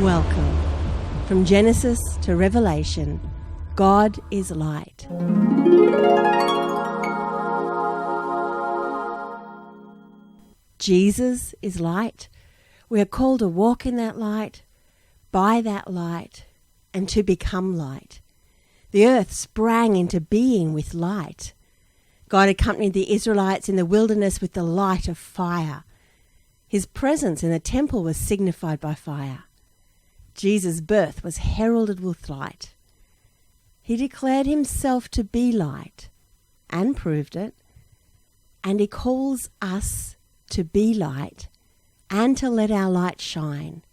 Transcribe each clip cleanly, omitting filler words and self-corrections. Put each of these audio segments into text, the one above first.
Welcome. From Genesis to Revelation, God is light. Jesus is light. We are called to walk in that light, by that light, and to become light. The earth sprang into being with light. God accompanied the Israelites in the wilderness with the light of fire. His presence in the temple was signified by fire. Jesus' birth was heralded with light. He declared himself to be light and proved it, and he calls us to be light and to let our light shine.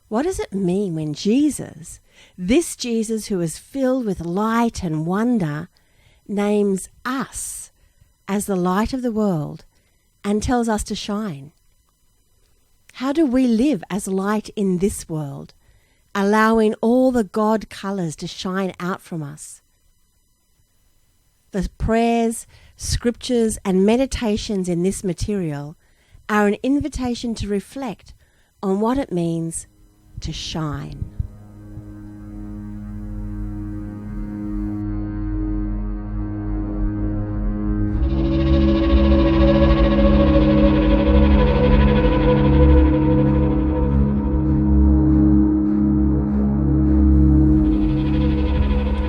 What does it mean when Jesus, this Jesus who is filled with light and wonder, names us as the light of the world and tells us to shine? How do we live as light in this world, allowing all the God colours to shine out from us? The prayers, scriptures, and meditations in this material are an invitation to reflect on what it means to shine.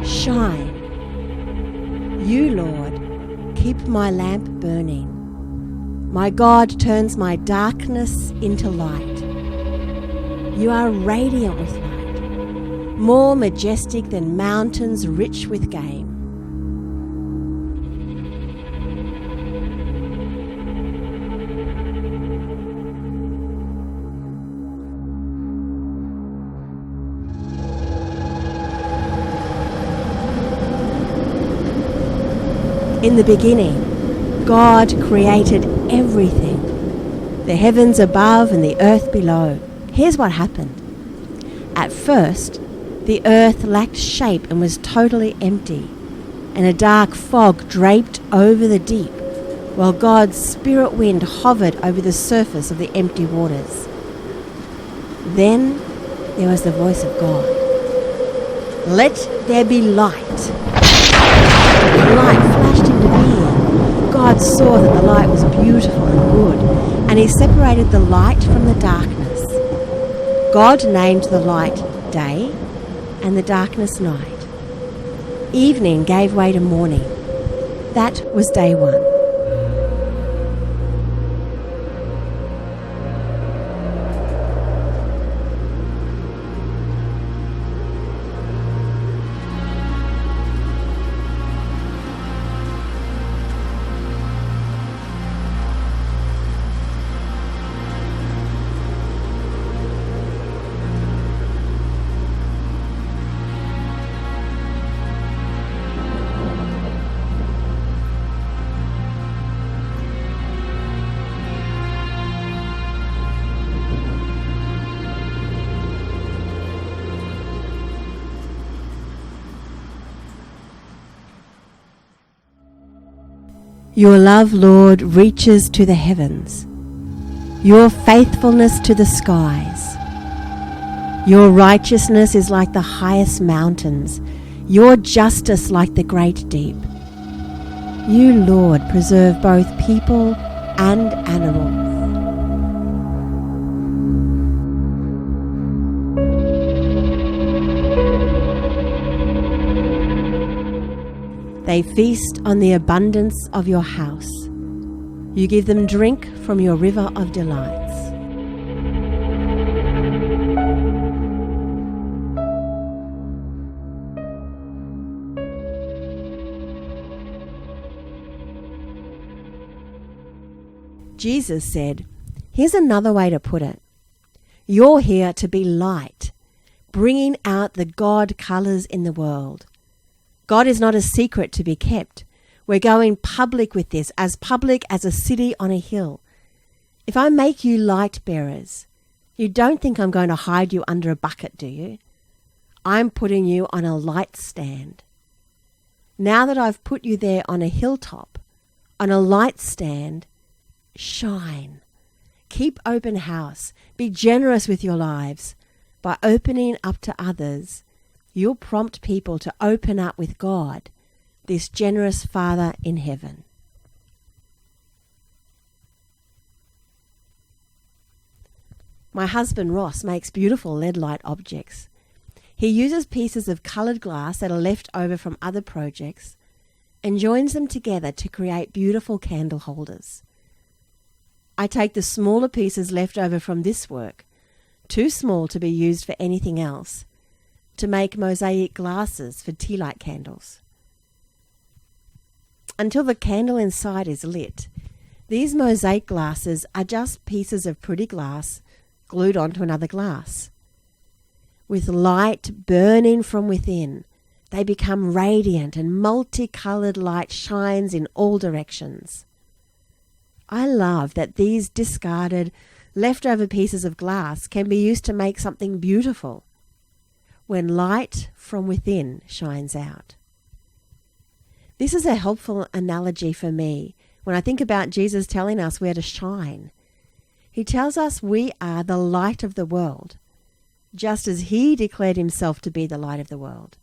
Shine. You, Lord, keep my lamp burning. My God turns my darkness into light. You are radiant with light, more majestic than mountains rich with game. In the beginning, God created everything, the heavens above and the earth below. Here's what happened. At first, the earth lacked shape and was totally empty, and a dark fog draped over the deep, while God's spirit wind hovered over the surface of the empty waters. Then there was the voice of God. Let there be light. The light flashed into being. God saw that the light was beautiful and good, and he separated the light from the darkness. God named the light day and the darkness night. Evening gave way to morning. That was day one. Your love, Lord, reaches to the heavens, your faithfulness to the skies. Your righteousness is like the highest mountains, your justice like the great deep. You, Lord, preserve both people and animals. They feast on the abundance of your house. You give them drink from your river of delights. Jesus said, here's another way to put it. You're here to be light, bringing out the God colours in the world. God is not a secret to be kept. We're going public with this, as public as a city on a hill. If I make you light bearers, you don't think I'm going to hide you under a bucket, do you? I'm putting you on a light stand. Now that I've put you there on a hilltop, on a light stand, shine. Keep open house. Be generous with your lives. By opening up to others, you'll prompt people to open up with God, this generous Father in heaven. My husband Ross makes beautiful lead light objects. He uses pieces of coloured glass that are left over from other projects and joins them together to create beautiful candle holders. I take the smaller pieces left over from this work, too small to be used for anything else, to make mosaic glasses for tea light candles. Until the candle inside is lit, these mosaic glasses are just pieces of pretty glass glued onto another glass. With light burning from within, they become radiant and multicoloured light shines in all directions. I love that these discarded, leftover pieces of glass can be used to make something beautiful when light from within shines out. This is a helpful analogy for me when I think about Jesus telling us where to shine. He tells us we are the light of the world, just as he declared himself to be the light of the world.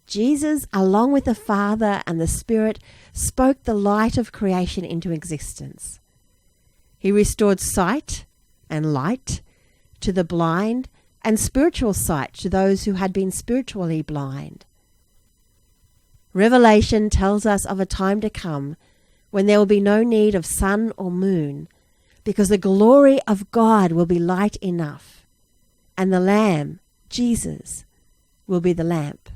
Jesus, along with the Father and the Spirit, spoke the light of creation into existence. He restored sight and light to the blind and spiritual sight to those who had been spiritually blind. Revelation tells us of a time to come when there will be no need of sun or moon, because the glory of God will be light enough, and the Lamb, Jesus, will be the lamp.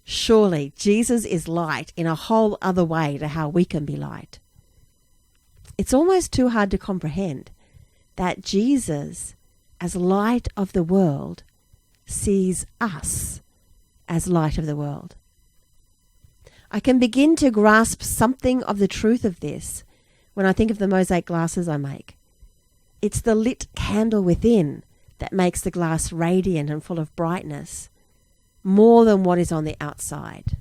Surely Jesus is light in a whole other way to how we can be light. It's almost too hard to comprehend that Jesus, as light of the world, sees us as light of the world. I can begin to grasp something of the truth of this when I think of the mosaic glasses I make. It's the lit candle within that makes the glass radiant and full of brightness, more than what is on the outside.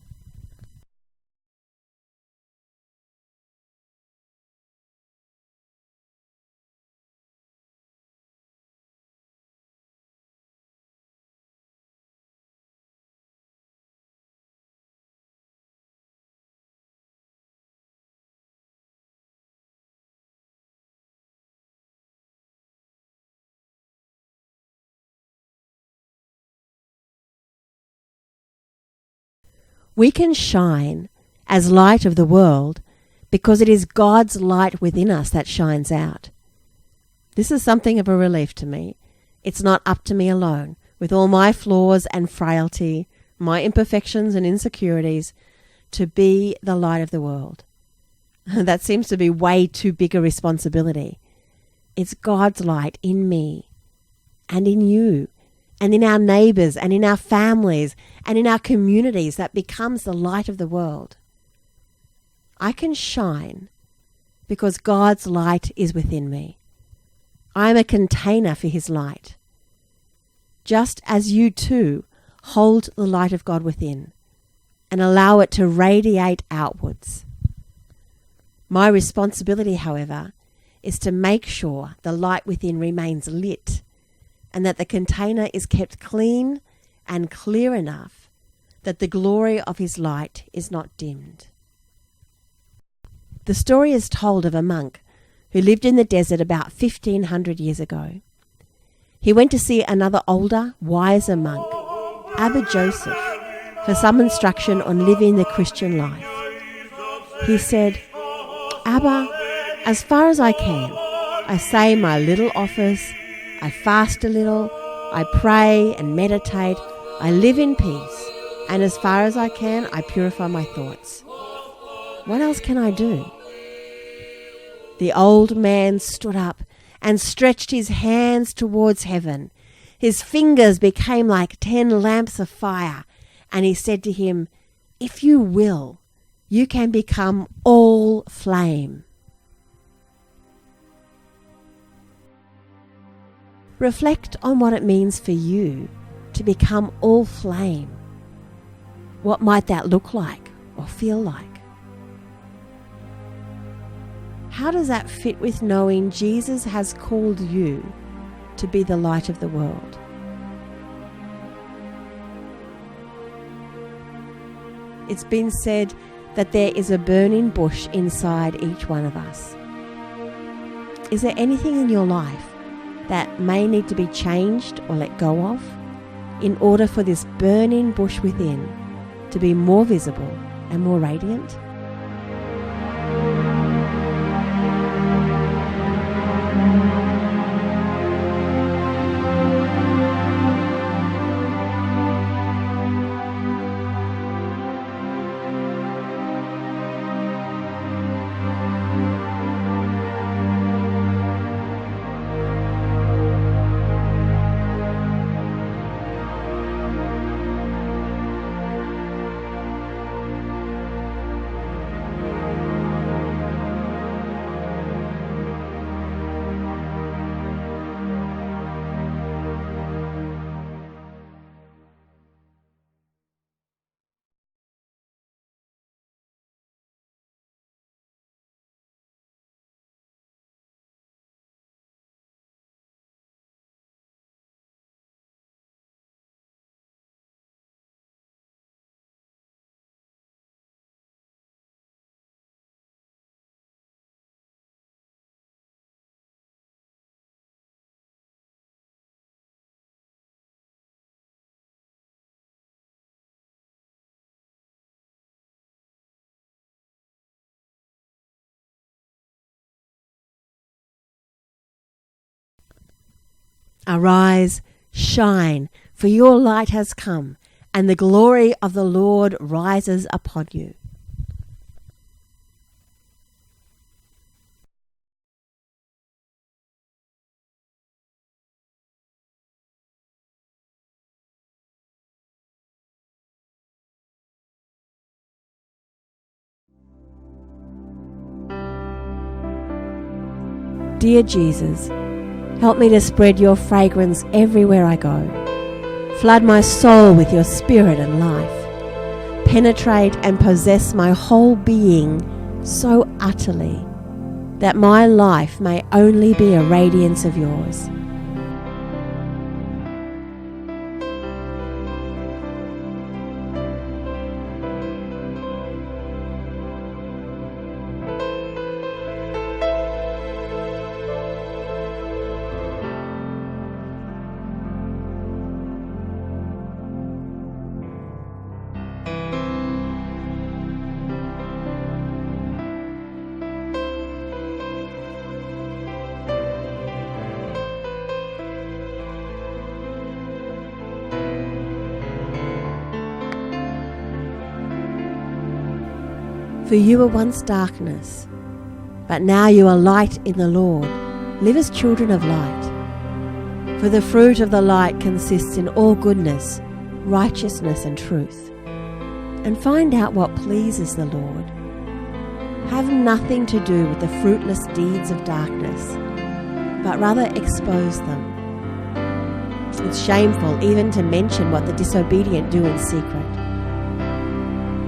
We can shine as light of the world because it is God's light within us that shines out. This is something of a relief to me. It's not up to me alone, with all my flaws and frailty, my imperfections and insecurities, to be the light of the world. That seems to be way too big a responsibility. It's God's light in me and in you, and in our neighbours, and in our families, and in our communities that becomes the light of the world. I can shine because God's light is within me. I am a container for his light. Just as you too hold the light of God within and allow it to radiate outwards. My responsibility, however, is to make sure the light within remains lit and that the container is kept clean and clear enough that the glory of his light is not dimmed. The story is told of a monk who lived in the desert about 1500 years ago. He went to see another older, wiser monk, Abba Joseph, for some instruction on living the Christian life. He said, "Abba, as far as I can, I say my little office, I fast a little, I pray and meditate, I live in peace, and as far as I can, I purify my thoughts. What else can I do?" The old man stood up and stretched his hands towards heaven. His fingers became like 10 lamps of fire, and he said to him, "If you will, you can become all flame." Reflect on what it means for you to become all flame. What might that look like or feel like? How does that fit with knowing Jesus has called you to be the light of the world. It's been said that there is a burning bush inside each one of us. Is there anything in your life that may need to be changed or let go of in order for this burning bush within to be more visible and more radiant? Arise, shine, for your light has come, and the glory of the Lord rises upon you. Dear Jesus, help me to spread your fragrance everywhere I go. Flood my soul with your spirit and life. Penetrate and possess my whole being so utterly that my life may only be a radiance of yours. For you were once darkness, but now you are light in the Lord. Live as children of light. For the fruit of the light consists in all goodness, righteousness and truth. And find out what pleases the Lord. Have nothing to do with the fruitless deeds of darkness, but rather expose them. It's shameful even to mention what the disobedient do in secret.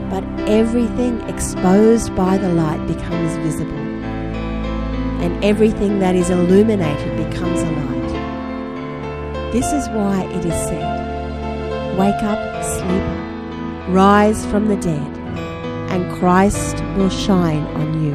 But everything exposed by the light becomes visible, and everything that is illuminated becomes a light. This is why it is said, "Wake up, sleeper, rise from the dead, and Christ will shine on you."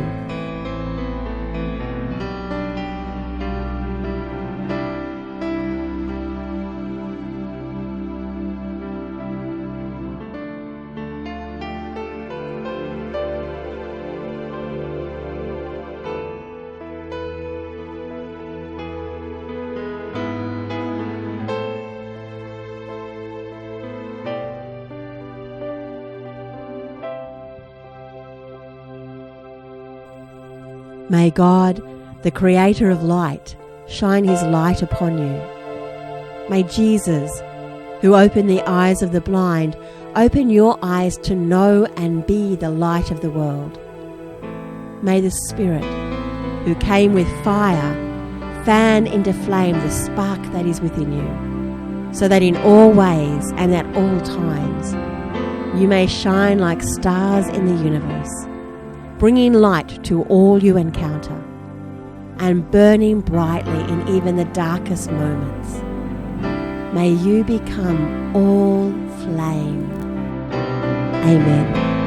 May God, the Creator of light, shine His light upon you. May Jesus, who opened the eyes of the blind, open your eyes to know and be the light of the world. May the Spirit, who came with fire, fan into flame the spark that is within you, so that in all ways and at all times you may shine like stars in the universe, bringing light to all you encounter, and burning brightly in even the darkest moments. May you become all flame. Amen.